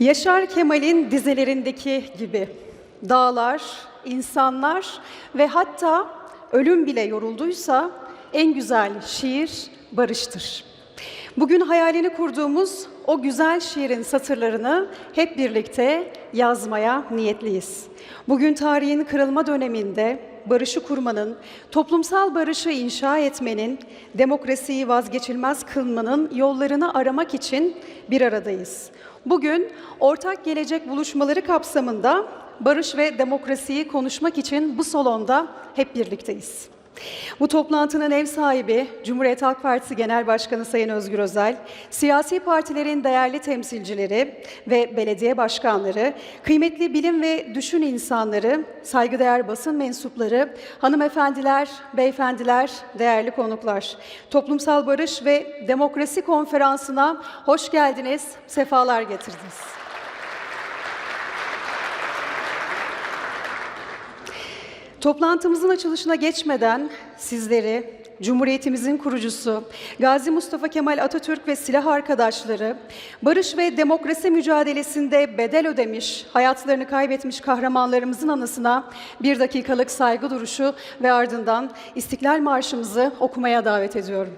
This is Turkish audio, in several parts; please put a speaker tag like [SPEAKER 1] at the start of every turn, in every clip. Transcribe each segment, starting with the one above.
[SPEAKER 1] Yaşar Kemal'in dizelerindeki gibi dağlar, insanlar ve hatta ölüm bile yorulduysa en güzel şiir barıştır. Bugün hayalini kurduğumuz o güzel şiirin satırlarını hep birlikte yazmaya niyetliyiz. Bugün tarihin kırılma döneminde barışı kurmanın, toplumsal barışı inşa etmenin, demokrasiyi vazgeçilmez kılmanın yollarını aramak için bir aradayız. Bugün ortak gelecek buluşmaları kapsamında barış ve demokrasiyi konuşmak için bu salonda hep birlikteyiz. Bu toplantının ev sahibi Cumhuriyet Halk Partisi Genel Başkanı Sayın Özgür Özel, siyasi partilerin değerli temsilcileri ve belediye başkanları, kıymetli bilim ve düşün insanları, saygıdeğer basın mensupları, hanımefendiler, beyefendiler, değerli konuklar. Toplumsal Barış ve Demokrasi Konferansı'na hoş geldiniz, sefalar getirdiniz. Toplantımızın açılışına geçmeden sizleri, Cumhuriyetimizin kurucusu, Gazi Mustafa Kemal Atatürk ve silah arkadaşları, barış ve demokrasi mücadelesinde bedel ödemiş, hayatlarını kaybetmiş kahramanlarımızın anısına bir dakikalık saygı duruşu ve ardından İstiklal Marşımızı okumaya davet ediyorum.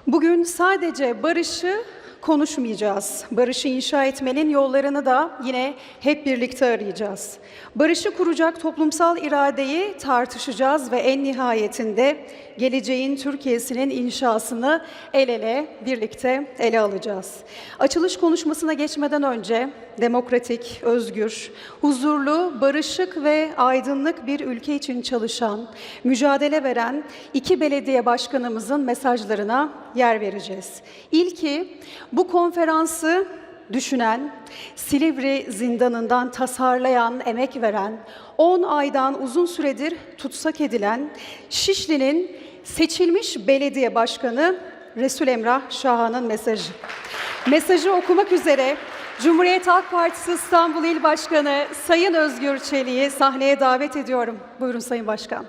[SPEAKER 1] Bugün sadece barışı konuşmayacağız. Barışı inşa etmenin yollarını da yine hep birlikte arayacağız. Barışı kuracak toplumsal iradeyi tartışacağız ve en nihayetinde geleceğin Türkiye'sinin inşasını el ele birlikte ele alacağız. Açılış konuşmasına geçmeden önce demokratik, özgür, huzurlu, barışık ve aydınlık bir ülke için çalışan, mücadele veren iki belediye başkanımızın mesajlarına yer vereceğiz. İlki bu konferansı düşünen, Silivri zindanından tasarlayan, emek veren, 10 aydan uzun süredir tutsak edilen Şişli'nin seçilmiş belediye başkanı Resul Emrah Şahan'ın mesajı. Mesajı okumak üzere Cumhuriyet Halk Partisi İstanbul İl Başkanı Sayın Özgür Çelik'i sahneye davet ediyorum. Buyurun Sayın Başkan.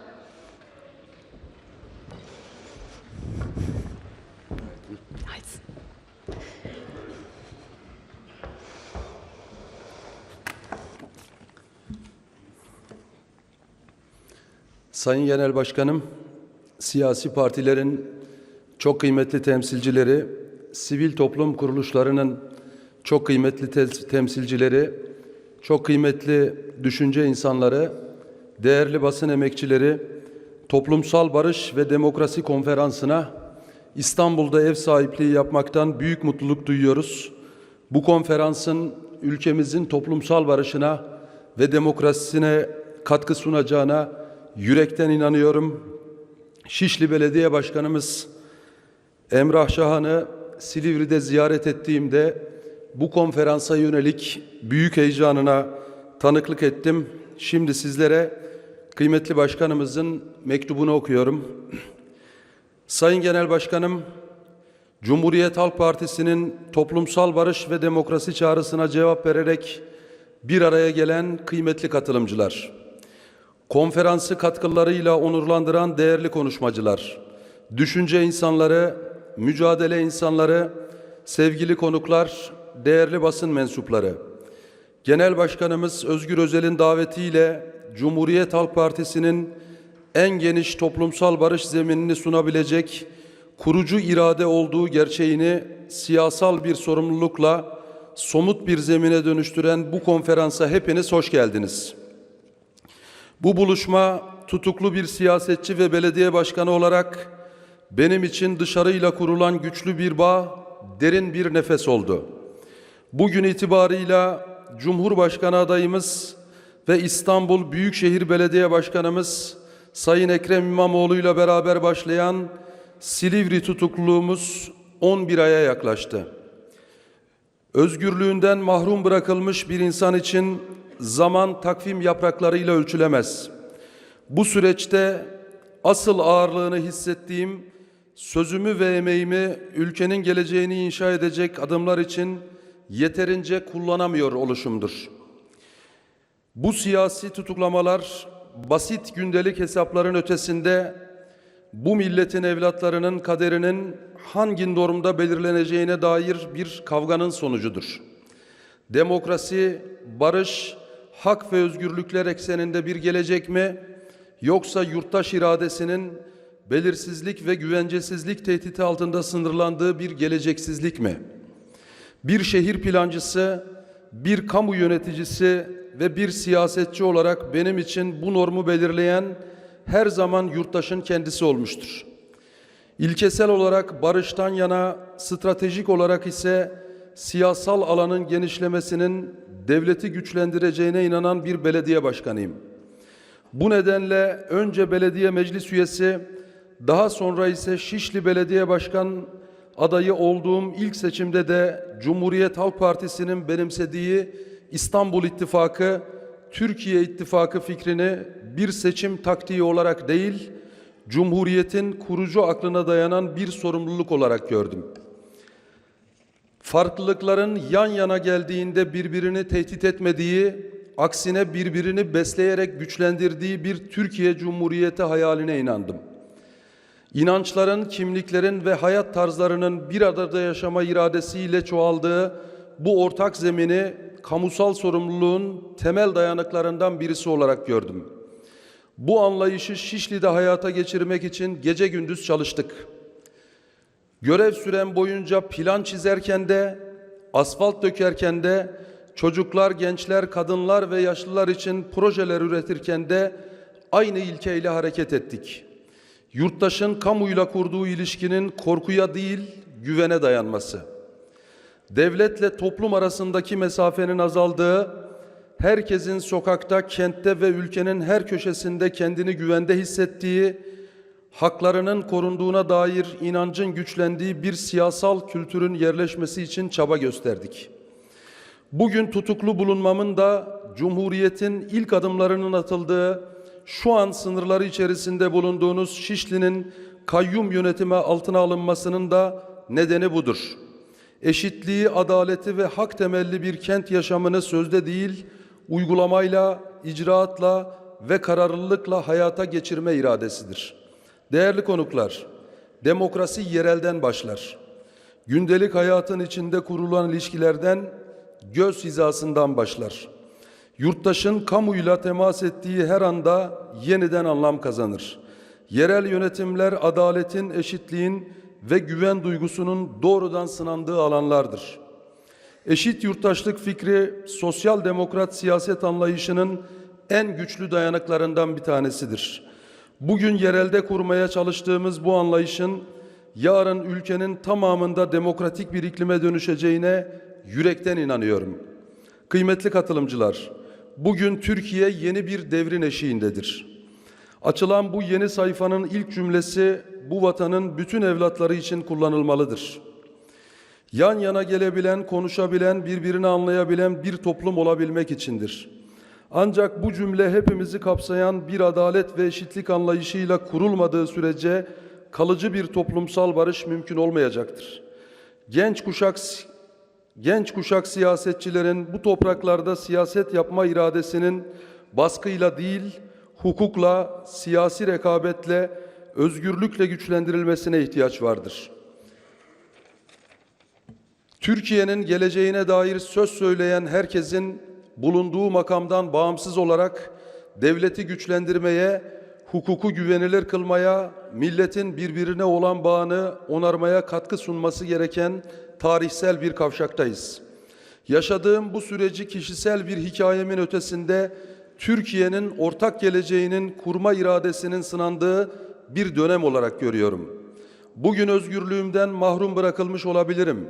[SPEAKER 2] Sayın Genel Başkanım, siyasi partilerin çok kıymetli temsilcileri, sivil toplum kuruluşlarının çok kıymetli temsilcileri, çok kıymetli düşünce insanları, değerli basın emekçileri, Toplumsal Barış ve Demokrasi Konferansı'na İstanbul'da ev sahipliği yapmaktan büyük mutluluk duyuyoruz. Bu konferansın ülkemizin toplumsal barışına ve demokrasisine katkı sunacağına yürekten inanıyorum. Şişli Belediye Başkanımız Emrah Şahan'ı Silivri'de ziyaret ettiğimde bu konferansa yönelik büyük heyecanına tanıklık ettim. Şimdi sizlere kıymetli başkanımızın mektubunu okuyorum. Sayın Genel Başkanım, Cumhuriyet Halk Partisi'nin toplumsal barış ve demokrasi çağrısına cevap vererek bir araya gelen kıymetli katılımcılar, konferansı katkılarıyla onurlandıran değerli konuşmacılar, düşünce insanları, mücadele insanları, sevgili konuklar, değerli basın mensupları, Genel Başkanımız Özgür Özel'in davetiyle Cumhuriyet Halk Partisi'nin en geniş toplumsal barış zeminini sunabilecek kurucu irade olduğu gerçeğini siyasal bir sorumlulukla somut bir zemine dönüştüren bu konferansa hepiniz hoş geldiniz. Bu buluşma tutuklu bir siyasetçi ve belediye başkanı olarak benim için dışarıyla kurulan güçlü bir bağ, derin bir nefes oldu. Bugün itibarıyla Cumhurbaşkanı adayımız ve İstanbul Büyükşehir Belediye Başkanımız Sayın Ekrem İmamoğlu ile beraber başlayan Silivri tutukluluğumuz 11 aya yaklaştı. Özgürlüğünden mahrum bırakılmış bir insan için zaman takvim yapraklarıyla ölçülemez. Bu süreçte asıl ağırlığını hissettiğim sözümü ve emeğimi ülkenin geleceğini inşa edecek adımlar için yeterince kullanamıyor oluşumdur. Bu siyasi tutuklamalar basit gündelik hesapların ötesinde bu milletin evlatlarının kaderinin hangi normda belirleneceğine dair bir kavganın sonucudur. Demokrasi, barış, hak ve özgürlükler ekseninde bir gelecek mi, yoksa yurttaş iradesinin belirsizlik ve güvencesizlik tehdidi altında sınırlandığı bir geleceksizlik mi? Bir şehir plancısı, bir kamu yöneticisi ve bir siyasetçi olarak benim için bu normu belirleyen her zaman yurttaşın kendisi olmuştur. İlkesel olarak barıştan yana, stratejik olarak ise siyasal alanın genişlemesinin devleti güçlendireceğine inanan bir belediye başkanıyım. Bu nedenle önce belediye meclis üyesi, daha sonra ise Şişli Belediye Başkan adayı olduğum ilk seçimde de Cumhuriyet Halk Partisi'nin benimsediği İstanbul İttifakı, Türkiye İttifakı fikrini bir seçim taktiği olarak değil, Cumhuriyet'in kurucu aklına dayanan bir sorumluluk olarak gördüm. Farklılıkların yan yana geldiğinde birbirini tehdit etmediği, aksine birbirini besleyerek güçlendirdiği bir Türkiye Cumhuriyeti hayaline inandım. İnançların, kimliklerin ve hayat tarzlarının bir arada yaşama iradesiyle çoğaldığı bu ortak zemini kamusal sorumluluğun temel dayanaklarından birisi olarak gördüm. Bu anlayışı Şişli'de hayata geçirmek için gece gündüz çalıştık. Görev süren boyunca plan çizerken de, asfalt dökerken de, çocuklar, gençler, kadınlar ve yaşlılar için projeler üretirken de aynı ilkeyle hareket ettik. Yurttaşın kamuyla kurduğu ilişkinin korkuya değil, güvene dayanması. Devletle toplum arasındaki mesafenin azaldığı, herkesin sokakta, kentte ve ülkenin her köşesinde kendini güvende hissettiği, haklarının korunduğuna dair inancın güçlendiği bir siyasal kültürün yerleşmesi için çaba gösterdik. Bugün tutuklu bulunmamın da Cumhuriyet'in ilk adımlarının atıldığı, şu an sınırları içerisinde bulunduğunuz Şişli'nin kayyum yönetimi altına alınmasının da nedeni budur. Eşitliği, adaleti ve hak temelli bir kent yaşamını sözde değil, uygulamayla, icraatla ve kararlılıkla hayata geçirme iradesidir. Değerli konuklar, demokrasi yerelden başlar. Gündelik hayatın içinde kurulan ilişkilerden, göz hizasından başlar. Yurttaşın kamuyla temas ettiği her anda yeniden anlam kazanır. Yerel yönetimler adaletin, eşitliğin ve güven duygusunun doğrudan sınandığı alanlardır. Eşit yurttaşlık fikri sosyal demokrat siyaset anlayışının en güçlü dayanaklarından bir tanesidir. Bugün yerelde kurmaya çalıştığımız bu anlayışın yarın ülkenin tamamında demokratik bir iklime dönüşeceğine yürekten inanıyorum. Kıymetli katılımcılar, bugün Türkiye yeni bir devrin eşiğindedir. Açılan bu yeni sayfanın ilk cümlesi bu vatanın bütün evlatları için kullanılmalıdır. Yan yana gelebilen, konuşabilen, birbirini anlayabilen bir toplum olabilmek içindir. Ancak bu cümle hepimizi kapsayan bir adalet ve eşitlik anlayışıyla kurulmadığı sürece kalıcı bir toplumsal barış mümkün olmayacaktır. Genç kuşak Genç kuşak siyasetçilerin bu topraklarda siyaset yapma iradesinin baskıyla değil, hukukla, siyasi rekabetle, özgürlükle güçlendirilmesine ihtiyaç vardır. Türkiye'nin geleceğine dair söz söyleyen herkesin bulunduğu makamdan bağımsız olarak devleti güçlendirmeye, hukuku güvenilir kılmaya, milletin birbirine olan bağını onarmaya katkı sunması gereken tarihsel bir kavşaktayız. Yaşadığım bu süreci kişisel bir hikayemin ötesinde Türkiye'nin ortak geleceğinin kurma iradesinin sınandığı bir dönem olarak görüyorum. Bugün özgürlüğümden mahrum bırakılmış olabilirim.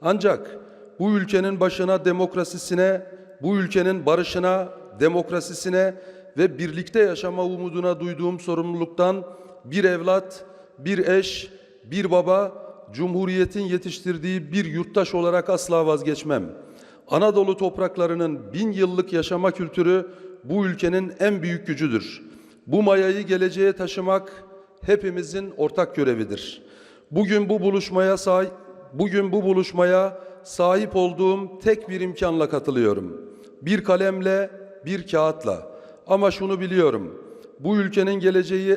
[SPEAKER 2] Ancak bu ülkenin başına demokrasisine, bu ülkenin barışına, demokrasisine ve birlikte yaşama umuduna duyduğum sorumluluktan bir evlat, bir eş, bir baba, Cumhuriyet'in yetiştirdiği bir yurttaş olarak asla vazgeçmem. Anadolu topraklarının 1000 yıllık yaşama kültürü bu ülkenin en büyük gücüdür. Bu mayayı geleceğe taşımak hepimizin ortak görevidir. Bugün bu buluşmaya sahip olduğum tek bir imkanla katılıyorum. Bir kalemle, bir kağıtla. Ama şunu biliyorum, bu ülkenin geleceği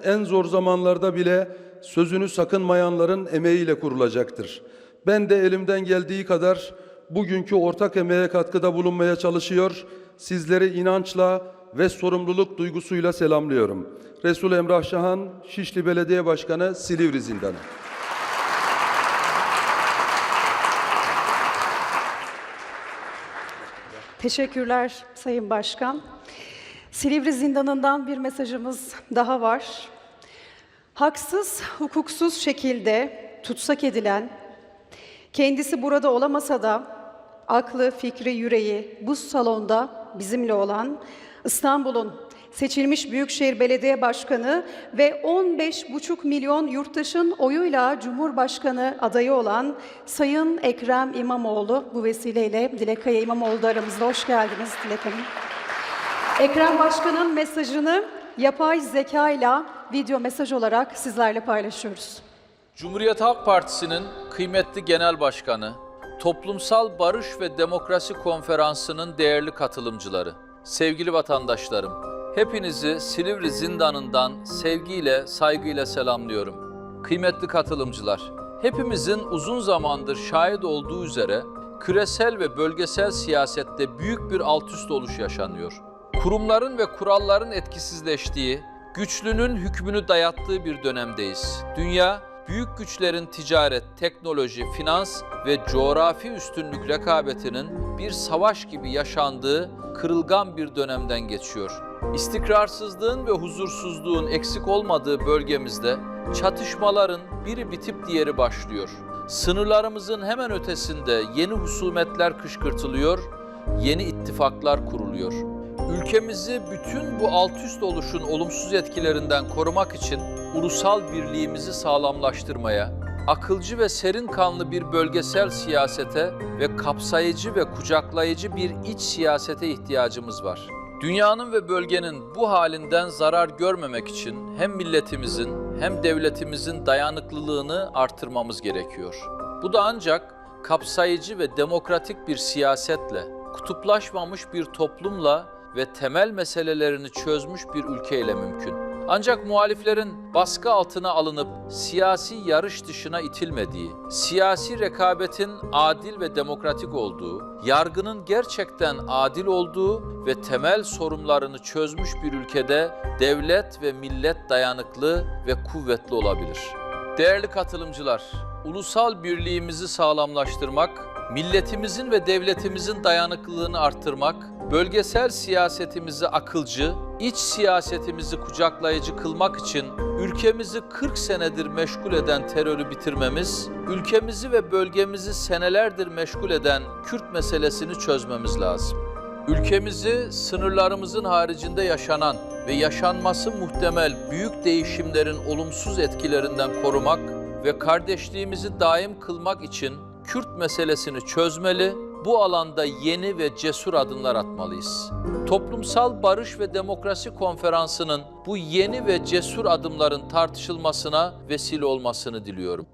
[SPEAKER 2] en zor zamanlarda bile sözünü sakınmayanların emeğiyle kurulacaktır. Ben de elimden geldiği kadar bugünkü ortak emeğe katkıda bulunmaya çalışıyor, sizleri inançla ve sorumluluk duygusuyla selamlıyorum. Resul Emrah Şahan, Şişli Belediye Başkanı, Silivri Zindanı.
[SPEAKER 1] Teşekkürler Sayın Başkan. Silivri Zindanı'ndan bir mesajımız daha var. Haksız, hukuksuz şekilde tutsak edilen, kendisi burada olamasa da aklı, fikri, yüreği bu salonda bizimle olan İstanbul'un seçilmiş Büyükşehir Belediye Başkanı ve 15,5 milyon yurttaşın oyuyla Cumhurbaşkanı adayı olan Sayın Ekrem İmamoğlu, bu vesileyle Dilek Kaya İmamoğlu da aramızda. Hoş geldiniz Dilek Hanım. Ekrem Başkan'ın mesajını yapay zeka ile video mesaj olarak sizlerle paylaşıyoruz.
[SPEAKER 3] Cumhuriyet Halk Partisi'nin kıymetli Genel Başkanı, Toplumsal Barış ve Demokrasi Konferansı'nın değerli katılımcıları, sevgili vatandaşlarım, hepinizi Silivri Zindanı'ndan sevgiyle, saygıyla selamlıyorum. Kıymetli katılımcılar, hepimizin uzun zamandır şahit olduğu üzere küresel ve bölgesel siyasette büyük bir altüst oluş yaşanıyor. Kurumların ve kuralların etkisizleştiği, güçlünün hükmünü dayattığı bir dönemdeyiz. Dünya, büyük güçlerin ticaret, teknoloji, finans ve coğrafi üstünlük rekabetinin bir savaş gibi yaşandığı kırılgan bir dönemden geçiyor. İstikrarsızlığın ve huzursuzluğun eksik olmadığı bölgemizde çatışmaların biri bitip diğeri başlıyor. Sınırlarımızın hemen ötesinde yeni husumetler kışkırtılıyor, yeni ittifaklar kuruluyor. Ülkemizi bütün bu altüst oluşun olumsuz etkilerinden korumak için ulusal birliğimizi sağlamlaştırmaya, akılcı ve serin kanlı bir bölgesel siyasete ve kapsayıcı ve kucaklayıcı bir iç siyasete ihtiyacımız var. Dünyanın ve bölgenin bu halinden zarar görmemek için hem milletimizin hem devletimizin dayanıklılığını artırmamız gerekiyor. Bu da ancak kapsayıcı ve demokratik bir siyasetle, kutuplaşmamış bir toplumla ve temel meselelerini çözmüş bir ülkeyle mümkün. Ancak muhaliflerin baskı altına alınıp siyasi yarış dışına itilmediği, siyasi rekabetin adil ve demokratik olduğu, yargının gerçekten adil olduğu ve temel sorunlarını çözmüş bir ülkede devlet ve millet dayanıklı ve kuvvetli olabilir. Değerli katılımcılar, ulusal birliğimizi sağlamlaştırmak, milletimizin ve devletimizin dayanıklılığını arttırmak, bölgesel siyasetimizi akılcı, iç siyasetimizi kucaklayıcı kılmak için ülkemizi 40 senedir meşgul eden terörü bitirmemiz, ülkemizi ve bölgemizi senelerdir meşgul eden Kürt meselesini çözmemiz lazım. Ülkemizi sınırlarımızın haricinde yaşanan ve yaşanması muhtemel büyük değişimlerin olumsuz etkilerinden korumak ve kardeşliğimizi daim kılmak için Kürt meselesini çözmeli, bu alanda yeni ve cesur adımlar atmalıyız. Toplumsal Barış ve Demokrasi Konferansı'nın bu yeni ve cesur adımların tartışılmasına vesile olmasını diliyorum.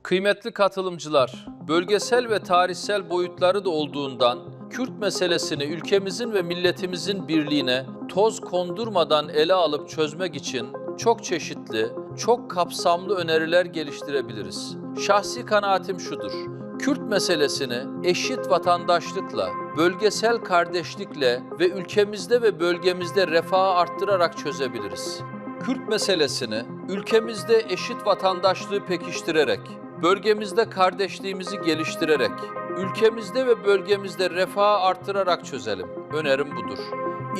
[SPEAKER 3] Kıymetli katılımcılar, bölgesel ve tarihsel boyutları da olduğundan Kürt meselesini ülkemizin ve milletimizin birliğine toz kondurmadan ele alıp çözmek için çok çeşitli, çok kapsamlı öneriler geliştirebiliriz. Şahsi kanaatim şudur: Kürt meselesini eşit vatandaşlıkla, bölgesel kardeşlikle ve ülkemizde ve bölgemizde refahı arttırarak çözebiliriz. Kürt meselesini ülkemizde eşit vatandaşlığı pekiştirerek, bölgemizde kardeşliğimizi geliştirerek, ülkemizde ve bölgemizde refahı arttırarak çözelim. Önerim budur.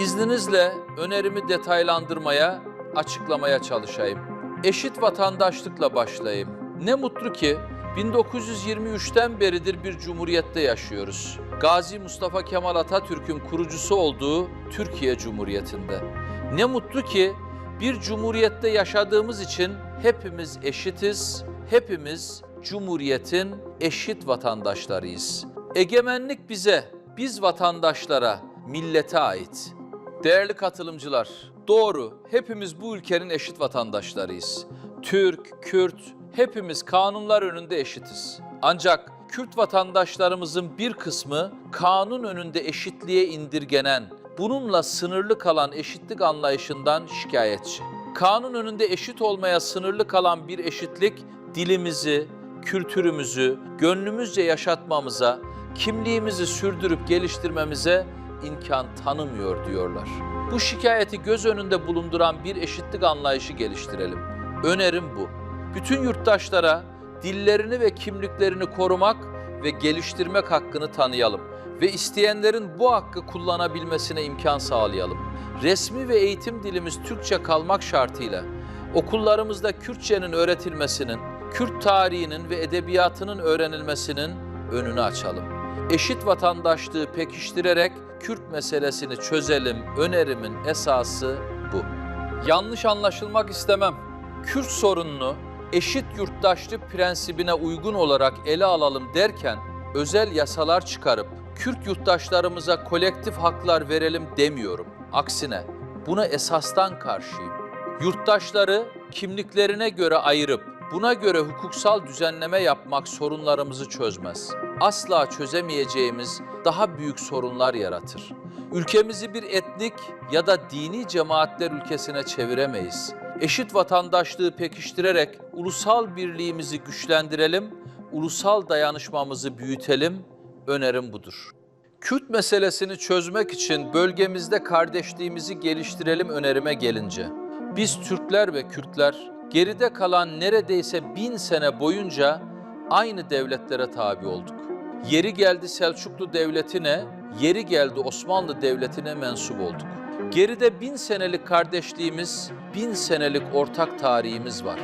[SPEAKER 3] İzninizle önerimi detaylandırmaya, açıklamaya çalışayım. Eşit vatandaşlıkla başlayayım. Ne mutlu ki 1923'ten beridir bir cumhuriyette yaşıyoruz. Gazi Mustafa Kemal Atatürk'ün kurucusu olduğu Türkiye Cumhuriyeti'nde. Ne mutlu ki bir cumhuriyette yaşadığımız için hepimiz eşitiz, hepimiz Cumhuriyet'in eşit vatandaşlarıyız. Egemenlik bize, biz vatandaşlara, millete ait. Değerli katılımcılar, doğru, hepimiz bu ülkenin eşit vatandaşlarıyız. Türk, Kürt, hepimiz kanunlar önünde eşitiz. Ancak Kürt vatandaşlarımızın bir kısmı kanun önünde eşitliğe indirgenen, bununla sınırlı kalan eşitlik anlayışından şikayetçi. Kanun önünde eşit olmaya sınırlı kalan bir eşitlik, dilimizi, kültürümüzü gönlümüzce yaşatmamıza, kimliğimizi sürdürüp geliştirmemize imkan tanımıyor diyorlar. Bu şikayeti göz önünde bulunduran bir eşitlik anlayışı geliştirelim. Önerim bu. Bütün yurttaşlara dillerini ve kimliklerini korumak ve geliştirmek hakkını tanıyalım ve isteyenlerin bu hakkı kullanabilmesine imkan sağlayalım. Resmi ve eğitim dilimiz Türkçe kalmak şartıyla okullarımızda Kürtçenin öğretilmesinin, Kürt tarihinin ve edebiyatının öğrenilmesinin önünü açalım. Eşit vatandaşlığı pekiştirerek Kürt meselesini çözelim. Önerimin esası bu. Yanlış anlaşılmak istemem. Kürt sorununu eşit yurttaşlık prensibine uygun olarak ele alalım derken özel yasalar çıkarıp Kürt yurttaşlarımıza kolektif haklar verelim demiyorum. Aksine buna esastan karşıyım. Yurttaşları kimliklerine göre ayırıp buna göre hukuksal düzenleme yapmak sorunlarımızı çözmez. Asla çözemeyeceğimiz daha büyük sorunlar yaratır. Ülkemizi bir etnik ya da dini cemaatler ülkesine çeviremeyiz. Eşit vatandaşlığı pekiştirerek ulusal birliğimizi güçlendirelim, ulusal dayanışmamızı büyütelim. Önerim budur. Kürt meselesini çözmek için bölgemizde kardeşliğimizi geliştirelim önerime gelince, biz Türkler ve Kürtler geride kalan neredeyse 1000 sene boyunca aynı devletlere tabi olduk. Yeri geldi Selçuklu Devleti'ne, yeri geldi Osmanlı Devleti'ne mensup olduk. Geride 1000 senelik kardeşliğimiz, 1000 senelik ortak tarihimiz var.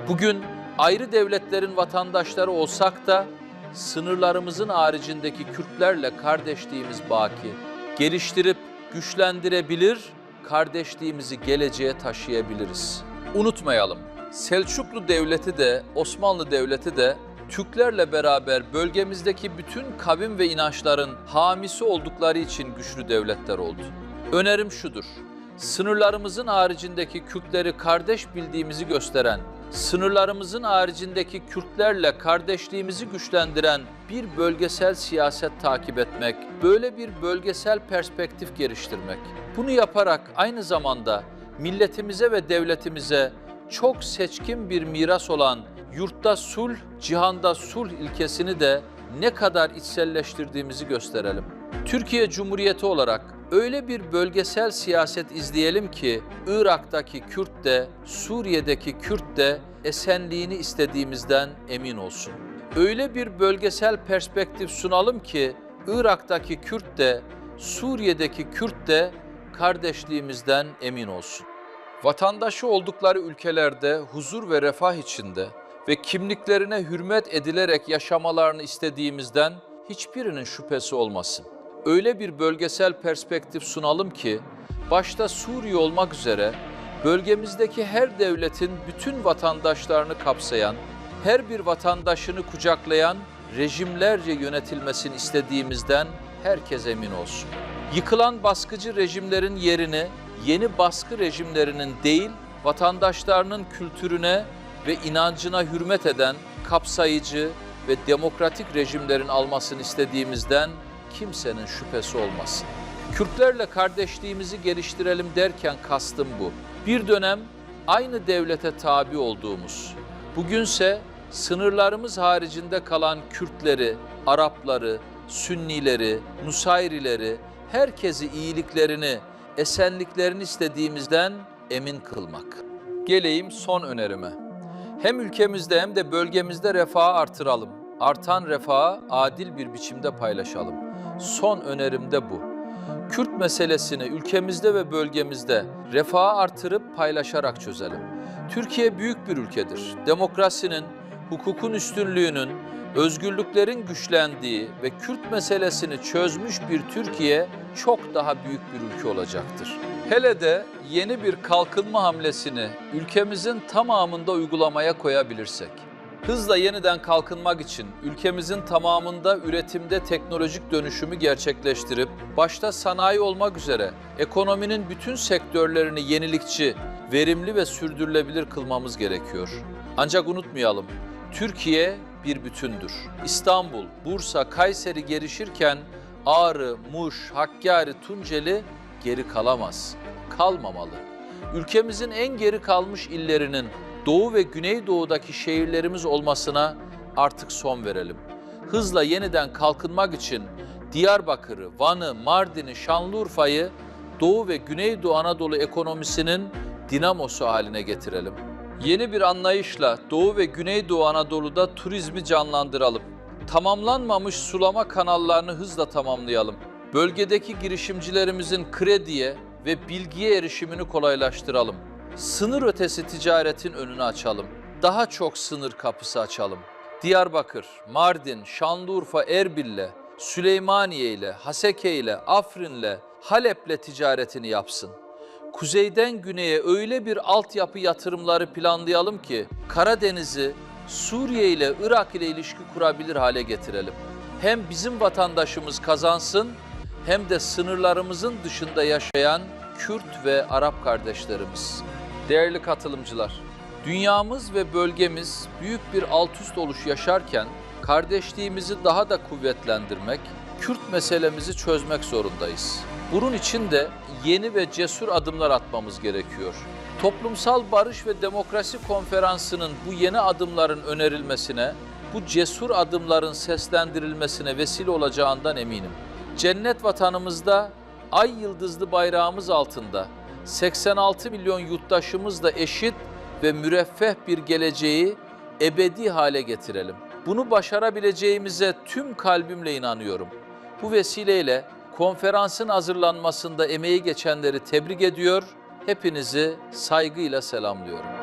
[SPEAKER 3] Bugün ayrı devletlerin vatandaşları olsak da sınırlarımızın haricindeki Kürtlerle kardeşliğimiz baki. Geliştirip güçlendirebilir, kardeşliğimizi geleceğe taşıyabiliriz. Unutmayalım, Selçuklu Devleti de Osmanlı Devleti de Türklerle beraber bölgemizdeki bütün kavim ve inançların hamisi oldukları için güçlü devletler oldu. Önerim şudur: sınırlarımızın haricindeki Kürtleri kardeş bildiğimizi gösteren, sınırlarımızın haricindeki Kürtlerle kardeşliğimizi güçlendiren bir bölgesel siyaset takip etmek, böyle bir bölgesel perspektif geliştirmek. Bunu yaparak aynı zamanda milletimize ve devletimize çok seçkin bir miras olan yurtta sulh, cihanda sulh ilkesini de ne kadar içselleştirdiğimizi gösterelim. Türkiye Cumhuriyeti olarak öyle bir bölgesel siyaset izleyelim ki Irak'taki Kürt de, Suriye'deki Kürt de esenliğini istediğimizden emin olsun. Öyle bir bölgesel perspektif sunalım ki Irak'taki Kürt de, Suriye'deki Kürt de kardeşliğimizden emin olsun. Vatandaşı oldukları ülkelerde huzur ve refah içinde ve kimliklerine hürmet edilerek yaşamalarını istediğimizden hiçbirinin şüphesi olmasın. Öyle bir bölgesel perspektif sunalım ki, başta Suriye olmak üzere bölgemizdeki her devletin bütün vatandaşlarını kapsayan, her bir vatandaşını kucaklayan rejimlerce yönetilmesini istediğimizden herkes emin olsun. Yıkılan baskıcı rejimlerin yerini yeni baskı rejimlerinin değil, vatandaşlarının kültürüne ve inancına hürmet eden kapsayıcı ve demokratik rejimlerin almasını istediğimizden kimsenin şüphesi olmasın. Kürtlerle kardeşliğimizi geliştirelim derken kastım bu. Bir dönem aynı devlete tabi olduğumuz, bugünse sınırlarımız haricinde kalan Kürtleri, Arapları, Sünnileri, Nusayrileri, herkesi iyiliklerini, esenliklerini istediğimizden emin kılmak. Geleyim son önerime. Hem ülkemizde hem de bölgemizde refahı artıralım. Artan refahı adil bir biçimde paylaşalım. Son önerim de bu. Kürt meselesini ülkemizde ve bölgemizde refahı artırıp paylaşarak çözelim. Türkiye büyük bir ülkedir. Demokrasinin, hukukun üstünlüğünün, özgürlüklerin güçlendiği ve Kürt meselesini çözmüş bir Türkiye çok daha büyük bir ülke olacaktır. Hele de yeni bir kalkınma hamlesini ülkemizin tamamında uygulamaya koyabilirsek, hızla yeniden kalkınmak için ülkemizin tamamında üretimde teknolojik dönüşümü gerçekleştirip, başta sanayi olmak üzere ekonominin bütün sektörlerini yenilikçi, verimli ve sürdürülebilir kılmamız gerekiyor. Ancak unutmayalım, Türkiye bir bütündür. İstanbul, Bursa, Kayseri gelişirken Ağrı, Muş, Hakkari, Tunceli geri kalamaz, kalmamalı. Ülkemizin en geri kalmış illerinin Doğu ve Güneydoğu'daki şehirlerimiz olmasına artık son verelim. Hızla yeniden kalkınmak için Diyarbakır'ı, Van'ı, Mardin'i, Şanlıurfa'yı Doğu ve Güneydoğu Anadolu ekonomisinin dinamosu haline getirelim. Yeni bir anlayışla Doğu ve Güneydoğu Anadolu'da turizmi canlandıralım. Tamamlanmamış sulama kanallarını hızla tamamlayalım. Bölgedeki girişimcilerimizin krediye ve bilgiye erişimini kolaylaştıralım. Sınır ötesi ticaretin önünü açalım. Daha çok sınır kapısı açalım. Diyarbakır, Mardin, Şanlıurfa, Erbil'le, Süleymaniye'yle, Haseke'yle, Afrin'le, Halep'le ticaretini yapsın. Kuzeyden güneye öyle bir altyapı yatırımları planlayalım ki Karadeniz'i Suriye ile Irak ile ilişki kurabilir hale getirelim. Hem bizim vatandaşımız kazansın hem de sınırlarımızın dışında yaşayan Kürt ve Arap kardeşlerimiz. Değerli katılımcılar, dünyamız ve bölgemiz büyük bir alt-üst oluş yaşarken kardeşliğimizi daha da kuvvetlendirmek, Kürt meselemizi çözmek zorundayız. Bunun için de yeni ve cesur adımlar atmamız gerekiyor. Toplumsal Barış ve Demokrasi Konferansı'nın bu yeni adımların önerilmesine, bu cesur adımların seslendirilmesine vesile olacağından eminim. Cennet vatanımızda ay yıldızlı bayrağımız altında 86 milyon yurttaşımızla eşit ve müreffeh bir geleceği ebedi hale getirelim. Bunu başarabileceğimize tüm kalbimle inanıyorum. Bu vesileyle konferansın hazırlanmasında emeği geçenleri tebrik ediyor, hepinizi saygıyla selamlıyorum.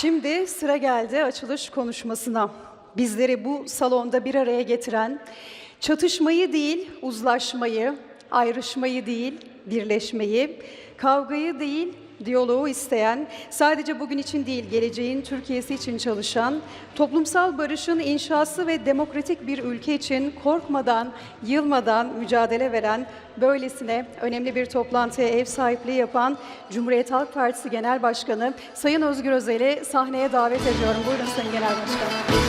[SPEAKER 1] Şimdi sıra geldi açılış konuşmasına. Bizleri bu salonda bir araya getiren, çatışmayı değil uzlaşmayı, ayrışmayı değil birleşmeyi, kavgayı değil diyaloğu isteyen, sadece bugün için değil geleceğin Türkiye'si için çalışan, toplumsal barışın inşası ve demokratik bir ülke için korkmadan, yılmadan mücadele veren, böylesine önemli bir toplantıya ev sahipliği yapan Cumhuriyet Halk Partisi Genel Başkanı Sayın Özgür Özel'i sahneye davet ediyorum. Buyurun Sayın Genel Başkanım.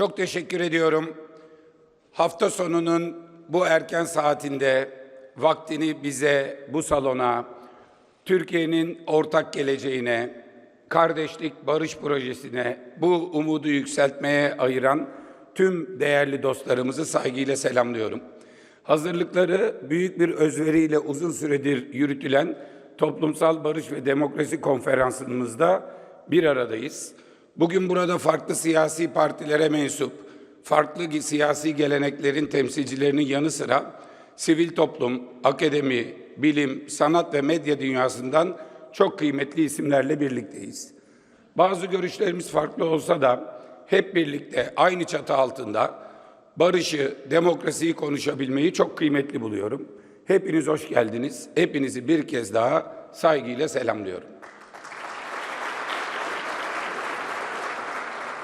[SPEAKER 4] Çok teşekkür ediyorum. Hafta sonunun bu erken saatinde vaktini bize, bu salona, Türkiye'nin ortak geleceğine, kardeşlik, barış projesine, bu umudu yükseltmeye ayıran tüm değerli dostlarımızı saygıyla selamlıyorum. Hazırlıkları büyük bir özveriyle uzun süredir yürütülen Toplumsal Barış ve Demokrasi Konferansımızda bir aradayız. Bugün burada farklı siyasi partilere mensup, farklı siyasi geleneklerin temsilcilerinin yanı sıra sivil toplum, akademi, bilim, sanat ve medya dünyasından çok kıymetli isimlerle birlikteyiz. Bazı görüşlerimiz farklı olsa da hep birlikte aynı çatı altında barışı, demokrasiyi konuşabilmeyi çok kıymetli buluyorum. Hepiniz hoş geldiniz. Hepinizi bir kez daha saygıyla selamlıyorum.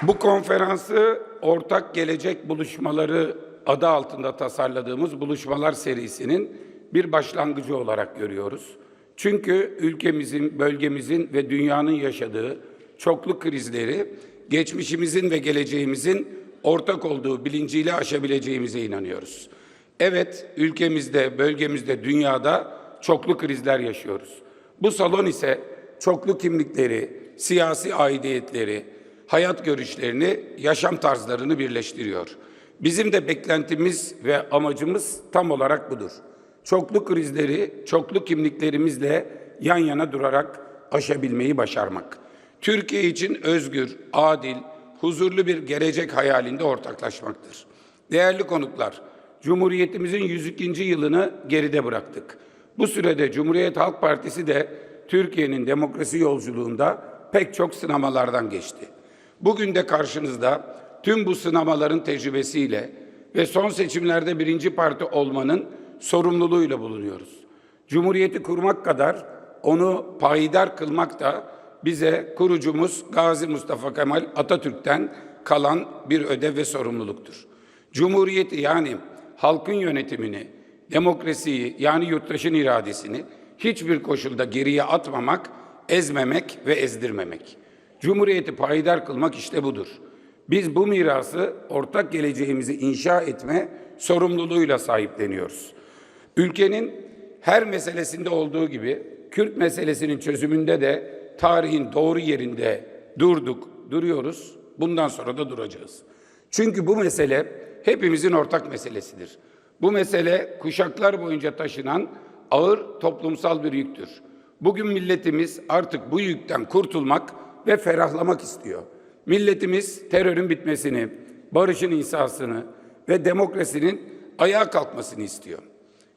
[SPEAKER 4] Bu konferansı Ortak Gelecek Buluşmaları adı altında tasarladığımız buluşmalar serisinin bir başlangıcı olarak görüyoruz. Çünkü ülkemizin, bölgemizin ve dünyanın yaşadığı çoklu krizleri geçmişimizin ve geleceğimizin ortak olduğu bilinciyle aşabileceğimize inanıyoruz. Evet, ülkemizde, bölgemizde, dünyada çoklu krizler yaşıyoruz. Bu salon ise çoklu kimlikleri, siyasi aidiyetleri, hayat görüşlerini, yaşam tarzlarını birleştiriyor. Bizim de beklentimiz ve amacımız tam olarak budur. Çoklu krizleri, çoklu kimliklerimizle yan yana durarak aşabilmeyi başarmak. Türkiye için özgür, adil, huzurlu bir gelecek hayalinde ortaklaşmaktır. Değerli konuklar, Cumhuriyetimizin 102. yılını geride bıraktık. Bu sürede Cumhuriyet Halk Partisi de Türkiye'nin demokrasi yolculuğunda pek çok sınamalardan geçti. Bugün de karşınızda tüm bu sınamaların tecrübesiyle ve son seçimlerde birinci parti olmanın sorumluluğuyla bulunuyoruz. Cumhuriyeti kurmak kadar onu payidar kılmak da bize kurucumuz Gazi Mustafa Kemal Atatürk'ten kalan bir ödev ve sorumluluktur. Cumhuriyeti yani halkın yönetimini, demokrasiyi yani yurttaşın iradesini hiçbir koşulda geriye atmamak, ezmemek ve ezdirmemek. Cumhuriyeti payidar kılmak işte budur. Biz bu mirası ortak geleceğimizi inşa etme sorumluluğuyla sahipleniyoruz. Ülkenin her meselesinde olduğu gibi Kürt meselesinin çözümünde de tarihin doğru yerinde durduk, duruyoruz. Bundan sonra da duracağız. Çünkü bu mesele hepimizin ortak meselesidir. Bu mesele kuşaklar boyunca taşınan ağır toplumsal bir yüktür. Bugün milletimiz artık bu yükten kurtulmak ve ferahlamak istiyor. Milletimiz terörün bitmesini, barışın ihsasını ve demokrasinin ayağa kalkmasını istiyor.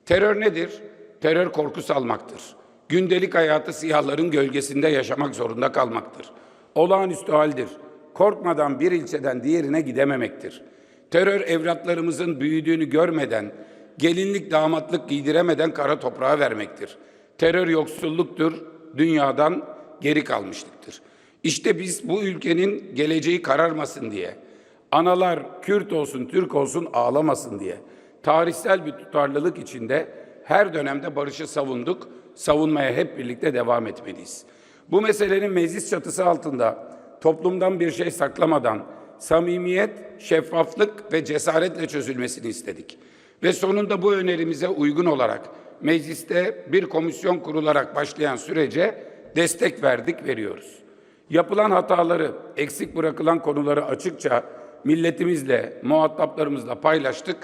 [SPEAKER 4] Terör nedir? Terör korku salmaktır. Gündelik hayatı siyahların gölgesinde yaşamak zorunda kalmaktır. Olağanüstü haldir. Korkmadan bir ilçeden diğerine gidememektir. Terör evlatlarımızın büyüdüğünü görmeden, gelinlik damatlık giydiremeden kara toprağa vermektir. Terör yoksulluktur, dünyadan geri kalmışlıktır. İşte biz bu ülkenin geleceği kararmasın diye, analar Kürt olsun, Türk olsun ağlamasın diye, tarihsel bir tutarlılık içinde her dönemde barışı savunduk, savunmaya hep birlikte devam etmeliyiz. Bu meselenin meclis çatısı altında toplumdan bir şey saklamadan samimiyet, şeffaflık ve cesaretle çözülmesini istedik. Ve sonunda bu önerimize uygun olarak mecliste bir komisyon kurularak başlayan sürece destek verdik, veriyoruz. Yapılan hataları, eksik bırakılan konuları açıkça milletimizle, muhataplarımızla paylaştık,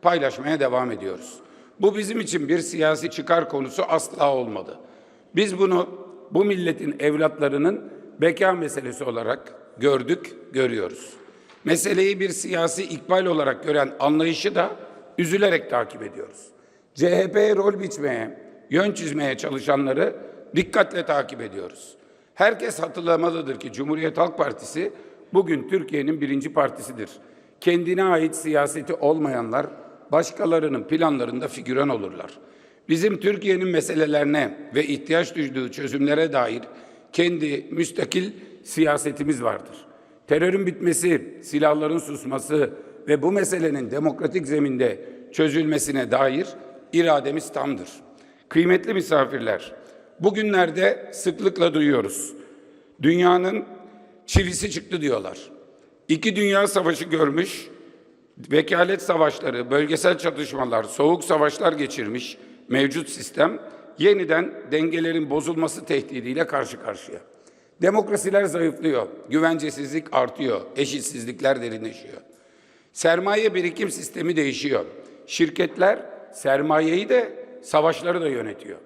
[SPEAKER 4] paylaşmaya devam ediyoruz. Bu bizim için bir siyasi çıkar konusu asla olmadı. Biz bunu bu milletin evlatlarının beka meselesi olarak gördük, görüyoruz. Meseleyi bir siyasi ikbal olarak gören anlayışı da üzülerek takip ediyoruz. CHP'ye rol biçmeye, yön çizmeye çalışanları dikkatle takip ediyoruz. Herkes hatırlamalıdır ki Cumhuriyet Halk Partisi bugün Türkiye'nin birinci partisidir. Kendine ait siyaseti olmayanlar başkalarının planlarında figüran olurlar. Bizim Türkiye'nin meselelerine ve ihtiyaç duyduğu çözümlere dair kendi müstakil siyasetimiz vardır. Terörün bitmesi, silahların susması ve bu meselenin demokratik zeminde çözülmesine dair irademiz tamdır. Kıymetli misafirler, bugünlerde sıklıkla duyuyoruz. Dünyanın çivisi çıktı diyorlar. 2 dünya savaşı görmüş, vekalet savaşları, bölgesel çatışmalar, soğuk savaşlar geçirmiş mevcut sistem yeniden dengelerin bozulması tehdidiyle karşı karşıya. Demokrasiler zayıflıyor, güvencesizlik artıyor, eşitsizlikler derinleşiyor. Sermaye birikim sistemi değişiyor. Şirketler sermayeyi de savaşları da yönetiyor.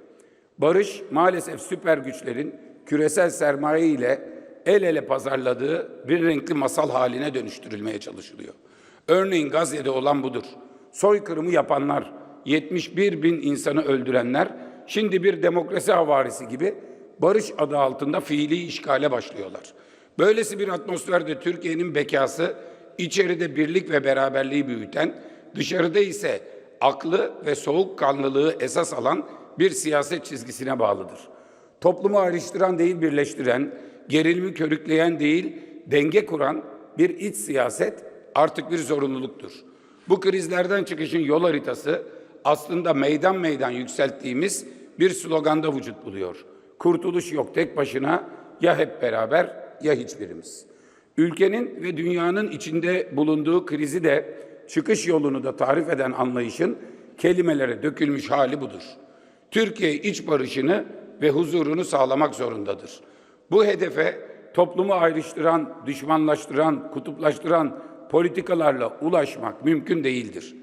[SPEAKER 4] Barış maalesef süper güçlerin küresel sermaye ile el ele pazarladığı bir renkli masal haline dönüştürülmeye çalışılıyor. Örneğin Gazze'de olan budur. Soykırımı yapanlar, 71 bin insanı öldürenler şimdi bir demokrasi havarisi gibi barış adı altında fiili işgale başlıyorlar. Böylesi bir atmosferde Türkiye'nin bekası içeride birlik ve beraberliği büyüten, dışarıda ise aklı ve soğukkanlılığı esas alan bir siyaset çizgisine bağlıdır. Toplumu ayrıştıran değil birleştiren, gerilimi körükleyen değil denge kuran bir iç siyaset artık bir zorunluluktur. Bu krizlerden çıkışın yol haritası aslında meydan meydan yükselttiğimiz bir sloganda vücut buluyor. Kurtuluş yok tek başına, ya hep beraber ya hiçbirimiz. Ülkenin ve dünyanın içinde bulunduğu krizi de çıkış yolunu da tarif eden anlayışın kelimelere dökülmüş hali budur. Türkiye iç barışını ve huzurunu sağlamak zorundadır. Bu hedefe toplumu ayrıştıran, düşmanlaştıran, kutuplaştıran politikalarla ulaşmak mümkün değildir.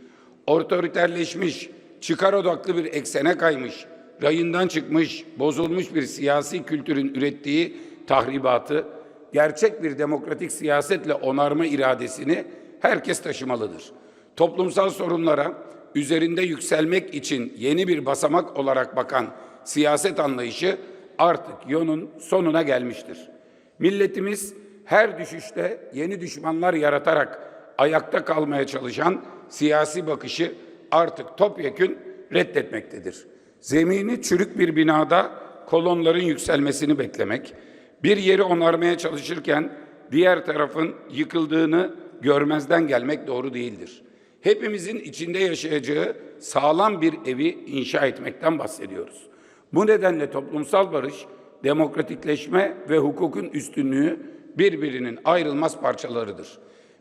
[SPEAKER 4] Otoriterleşmiş, çıkar odaklı bir eksene kaymış, rayından çıkmış, bozulmuş bir siyasi kültürün ürettiği tahribatı, gerçek bir demokratik siyasetle onarma iradesini herkes taşımalıdır. Toplumsal sorunlara üzerinde yükselmek için yeni bir basamak olarak bakan siyaset anlayışı artık yolun sonuna gelmiştir. Milletimiz her düşüşte yeni düşmanlar yaratarak ayakta kalmaya çalışan siyasi bakışı artık topyekün reddetmektedir. Zemini çürük bir binada kolonların yükselmesini beklemek, bir yeri onarmaya çalışırken diğer tarafın yıkıldığını görmezden gelmek doğru değildir. Hepimizin içinde yaşayacağı sağlam bir evi inşa etmekten bahsediyoruz. Bu nedenle toplumsal barış, demokratikleşme ve hukukun üstünlüğü birbirinin ayrılmaz parçalarıdır.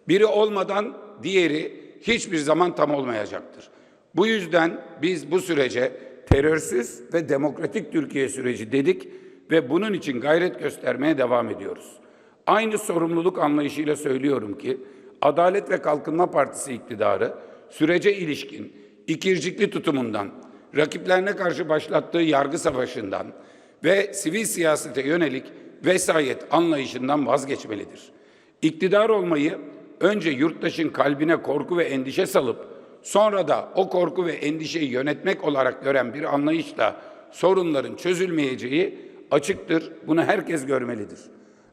[SPEAKER 4] Biri olmadan diğeri hiçbir zaman tam olmayacaktır. Bu yüzden biz bu sürece terörsüz ve demokratik Türkiye süreci dedik ve bunun için gayret göstermeye devam ediyoruz. Aynı sorumluluk anlayışıyla söylüyorum ki, Adalet ve Kalkınma Partisi iktidarı sürece ilişkin ikircikli tutumundan, rakiplerine karşı başlattığı yargı savaşından ve sivil siyasete yönelik vesayet anlayışından vazgeçmelidir. İktidar olmayı önce yurttaşın kalbine korku ve endişe salıp sonra da o korku ve endişeyi yönetmek olarak gören bir anlayışla sorunların çözülmeyeceği açıktır. Bunu herkes görmelidir.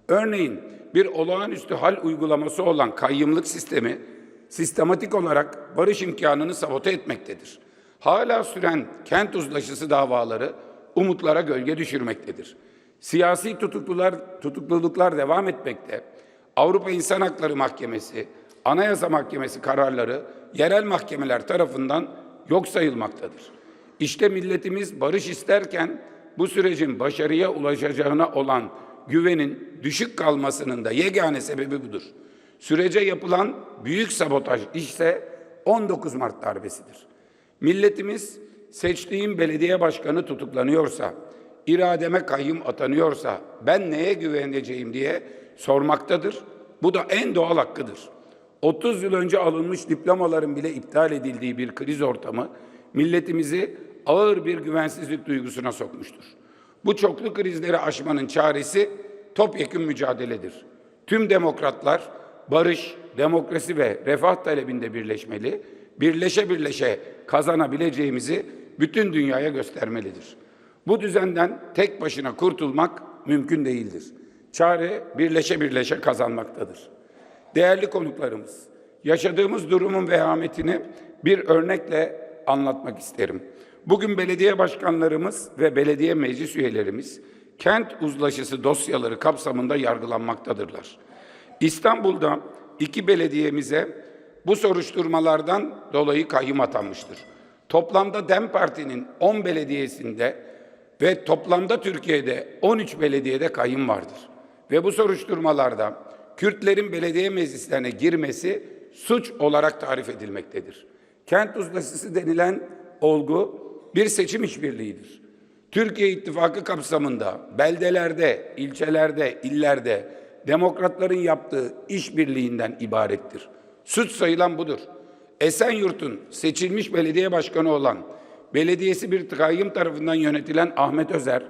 [SPEAKER 4] Örneğin bir olağanüstü hal uygulaması olan kayyımlık sistemi sistematik olarak barış imkanını sabote etmektedir. Hala süren kent uzlaşısı davaları umutlara gölge düşürmektedir. Siyasi tutukluluklar devam etmekte. Avrupa İnsan Hakları Mahkemesi, Anayasa Mahkemesi kararları yerel mahkemeler tarafından yok sayılmaktadır. İşte milletimiz barış isterken bu sürecin başarıya ulaşacağına olan güvenin düşük kalmasının da yegane sebebi budur. Sürece yapılan büyük sabotaj ise 19 Mart darbesidir. Milletimiz seçtiğim belediye başkanı tutuklanıyorsa, irademe kayyum atanıyorsa ben neye güveneceğim diye sormaktadır. Bu da en doğal hakkıdır. 30 yıl önce alınmış diplomaların bile iptal edildiği bir kriz ortamı milletimizi ağır bir güvensizlik duygusuna sokmuştur. Bu çoklu krizleri aşmanın çaresi topyekün mücadeledir. Tüm demokratlar barış, demokrasi ve refah talebinde birleşmeli, birleşe birleşe kazanabileceğimizi bütün dünyaya göstermelidir. Bu düzenden tek başına kurtulmak mümkün değildir. Çare birleşe birleşe kazanmaktadır. Değerli konuklarımız, yaşadığımız durumun vehametini bir örnekle anlatmak isterim. Bugün belediye başkanlarımız ve belediye meclis üyelerimiz kent uzlaşısı dosyaları kapsamında yargılanmaktadırlar. İstanbul'da 2 belediyemize bu soruşturmalardan dolayı kayyum atanmıştır. Toplamda DEM Parti'nin 10 belediyesinde ve toplamda Türkiye'de 13 belediyede kayyum vardır. Ve bu soruşturmalarda Kürtlerin belediye meclislerine girmesi suç olarak tarif edilmektedir. Kent uzlaşısı denilen olgu bir seçim işbirliğidir. Türkiye İttifakı kapsamında beldelerde, ilçelerde, illerde demokratların yaptığı işbirliğinden ibarettir. Suç sayılan budur. Esenyurt'un seçilmiş belediye başkanı olan, belediyesi bir kayyum tarafından yönetilen Ahmet Özer,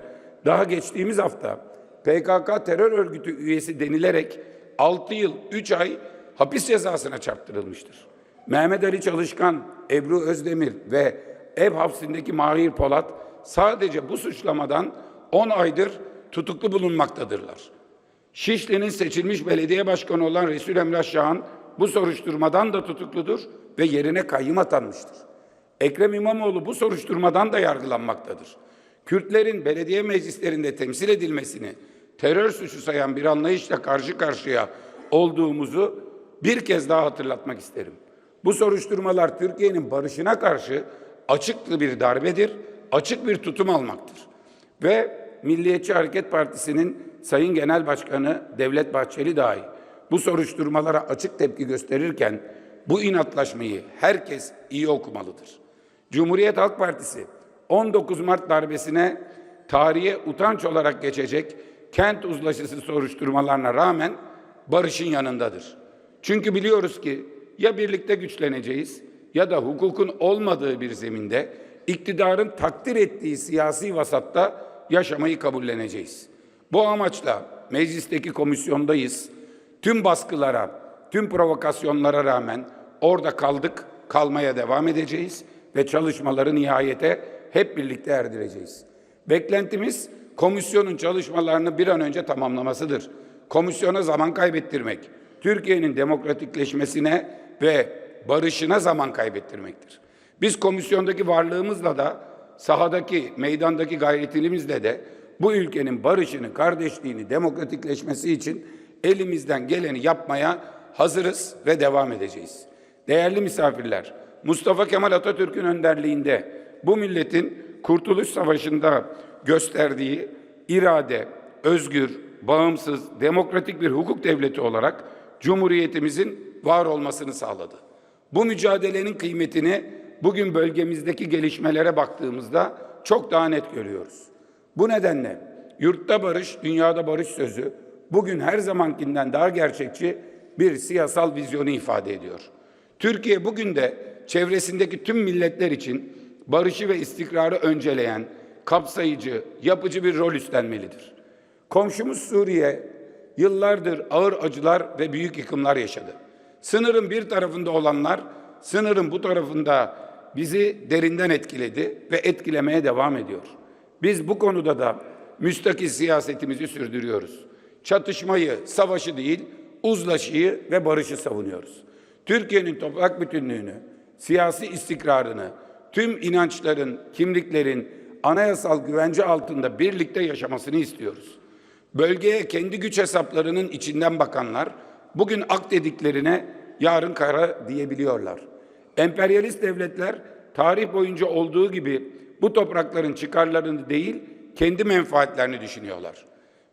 [SPEAKER 4] daha geçtiğimiz hafta PKK terör örgütü üyesi denilerek 6 yıl 3 ay hapis cezasına çarptırılmıştır. Mehmet Ali Çalışkan, Ebru Özdemir ve ev hapsindeki Mahir Polat sadece bu suçlamadan 10 aydır tutuklu bulunmaktadırlar. Şişli'nin seçilmiş belediye başkanı olan Resul Emrah Şahan bu soruşturmadan da tutukludur ve yerine kayyum atanmıştır. Ekrem İmamoğlu bu soruşturmadan da yargılanmaktadır. Kürtlerin belediye meclislerinde temsil edilmesini terör suçu sayan bir anlayışla karşı karşıya olduğumuzu bir kez daha hatırlatmak isterim. Bu soruşturmalar Türkiye'nin barışına karşı açık bir darbedir, açık bir tutum almaktır. Ve Milliyetçi Hareket Partisi'nin Sayın Genel Başkanı Devlet Bahçeli dahi bu soruşturmalara açık tepki gösterirken bu inatlaşmayı herkes iyi okumalıdır. Cumhuriyet Halk Partisi 19 Mart darbesine tarihe utanç olarak geçecek kent uzlaşısı soruşturmalarına rağmen barışın yanındadır. Çünkü biliyoruz ki ya birlikte güçleneceğiz ya da hukukun olmadığı bir zeminde iktidarın takdir ettiği siyasi vasatta yaşamayı kabulleneceğiz. Bu amaçla meclisteki komisyondayız. Tüm baskılara, tüm provokasyonlara rağmen orada kaldık, kalmaya devam edeceğiz ve çalışmaları nihayete hep birlikte erdireceğiz. Beklentimiz komisyonun çalışmalarını bir an önce tamamlamasıdır. Komisyona zaman kaybettirmek, Türkiye'nin demokratikleşmesine ve barışına zaman kaybettirmektir. Biz komisyondaki varlığımızla da sahadaki, meydandaki gayretimizle de bu ülkenin barışını, kardeşliğini, demokratikleşmesi için elimizden geleni yapmaya hazırız ve devam edeceğiz. Değerli misafirler, Mustafa Kemal Atatürk'ün önderliğinde bu milletin Kurtuluş Savaşı'nda gösterdiği irade, özgür, bağımsız, demokratik bir hukuk devleti olarak Cumhuriyetimizin var olmasını sağladı. Bu mücadelenin kıymetini bugün bölgemizdeki gelişmelere baktığımızda çok daha net görüyoruz. Bu nedenle yurtta barış, dünyada barış sözü bugün her zamankinden daha gerçekçi bir siyasal vizyonu ifade ediyor. Türkiye bugün de çevresindeki tüm milletler için barışı ve istikrarı önceleyen, kapsayıcı, yapıcı bir rol üstlenmelidir. Komşumuz Suriye yıllardır ağır acılar ve büyük yıkımlar yaşadı. Sınırın bir tarafında olanlar, sınırın bu tarafında bizi derinden etkiledi ve etkilemeye devam ediyor. Biz bu konuda da müstakil siyasetimizi sürdürüyoruz. Çatışmayı, savaşı değil, uzlaşıyı ve barışı savunuyoruz. Türkiye'nin toprak bütünlüğünü, siyasi istikrarını, tüm inançların, kimliklerin anayasal güvence altında birlikte yaşamasını istiyoruz. Bölgeye kendi güç hesaplarının içinden bakanlar, bugün ak dediklerine yarın kara diyebiliyorlar. Emperyalist devletler tarih boyunca olduğu gibi bu toprakların çıkarlarını değil, kendi menfaatlerini düşünüyorlar.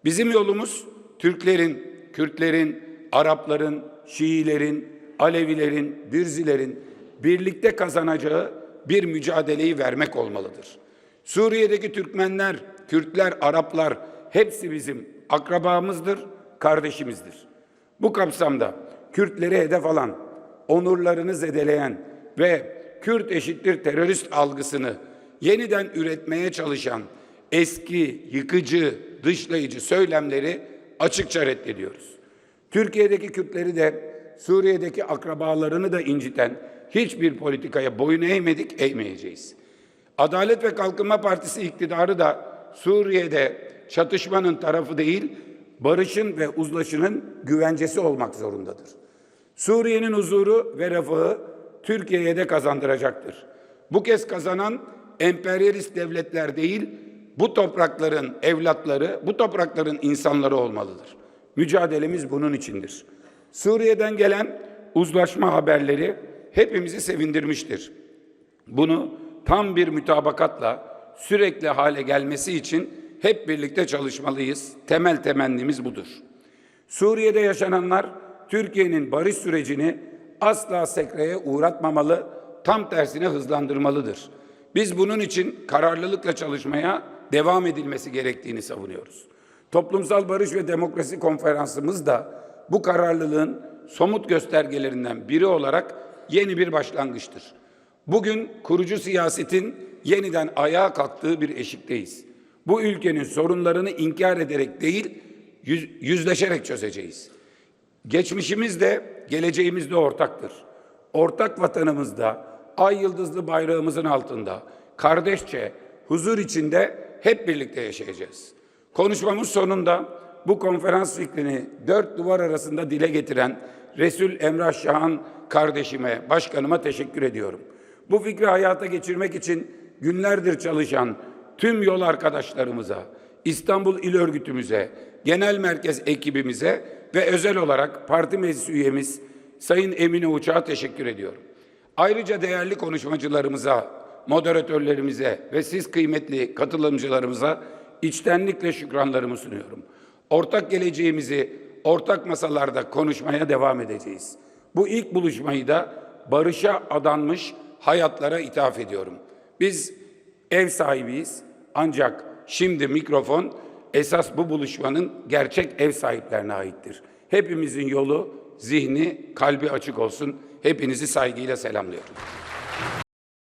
[SPEAKER 4] Bizim yolumuz Türklerin, Kürtlerin, Arapların, Şiilerin, Alevilerin, Dürzilerin birlikte kazanacağı bir mücadeleyi vermek olmalıdır. Suriye'deki Türkmenler, Kürtler, Araplar hepsi bizim akrabamızdır, kardeşimizdir. Bu kapsamda Kürtleri hedef alan, onurlarını zedeleyen ve Kürt eşittir terörist algısını yeniden üretmeye çalışan eski, yıkıcı, dışlayıcı söylemleri açıkça reddediyoruz. Türkiye'deki Kürtleri de Suriye'deki akrabalarını da inciten hiçbir politikaya boyun eğmedik, eğmeyeceğiz. Adalet ve Kalkınma Partisi iktidarı da Suriye'de çatışmanın tarafı değil, barışın ve uzlaşının güvencesi olmak zorundadır. Suriye'nin huzuru ve refahı Türkiye'ye de kazandıracaktır. Bu kez kazanan emperyalist devletler değil, bu toprakların evlatları, bu toprakların insanları olmalıdır. Mücadelemiz bunun içindir. Suriye'den gelen uzlaşma haberleri hepimizi sevindirmiştir. Bunu tam bir mütabakatla sürekli hale gelmesi için hep birlikte çalışmalıyız. Temel temennimiz budur. Suriye'de yaşananlar Türkiye'nin barış sürecini asla sekreye uğratmamalı, tam tersine hızlandırmalıdır. Biz bunun için kararlılıkla çalışmaya devam edilmesi gerektiğini savunuyoruz. Toplumsal Barış ve Demokrasi Konferansımız da bu kararlılığın somut göstergelerinden biri olarak yeni bir başlangıçtır. Bugün kurucu siyasetin yeniden ayağa kalktığı bir eşikteyiz. Bu ülkenin sorunlarını inkar ederek değil, yüzleşerek çözeceğiz. Geçmişimiz de geleceğimiz de ortaktır. Ortak vatanımızda, ay yıldızlı bayrağımızın altında, kardeşçe, huzur içinde hep birlikte yaşayacağız. Konuşmamız sonunda bu konferans fikrini dört duvar arasında dile getiren Resul Emrah Şahan kardeşime, başkanıma teşekkür ediyorum. Bu fikri hayata geçirmek için günlerdir çalışan tüm yol arkadaşlarımıza, İstanbul İl Örgütümüze, genel merkez ekibimize ve özel olarak parti meclis üyemiz Sayın Emine Uçak'a teşekkür ediyorum. Ayrıca değerli konuşmacılarımıza, moderatörlerimize ve siz kıymetli katılımcılarımıza içtenlikle şükranlarımı sunuyorum. Ortak geleceğimizi ortak masalarda konuşmaya devam edeceğiz. Bu ilk buluşmayı da barışa adanmış hayatlara ithaf ediyorum. Biz ev sahibiyiz ancak şimdi mikrofon esas bu buluşmanın gerçek ev sahiplerine aittir. Hepimizin yolu, zihni, kalbi açık olsun. Hepinizi saygıyla selamlıyorum.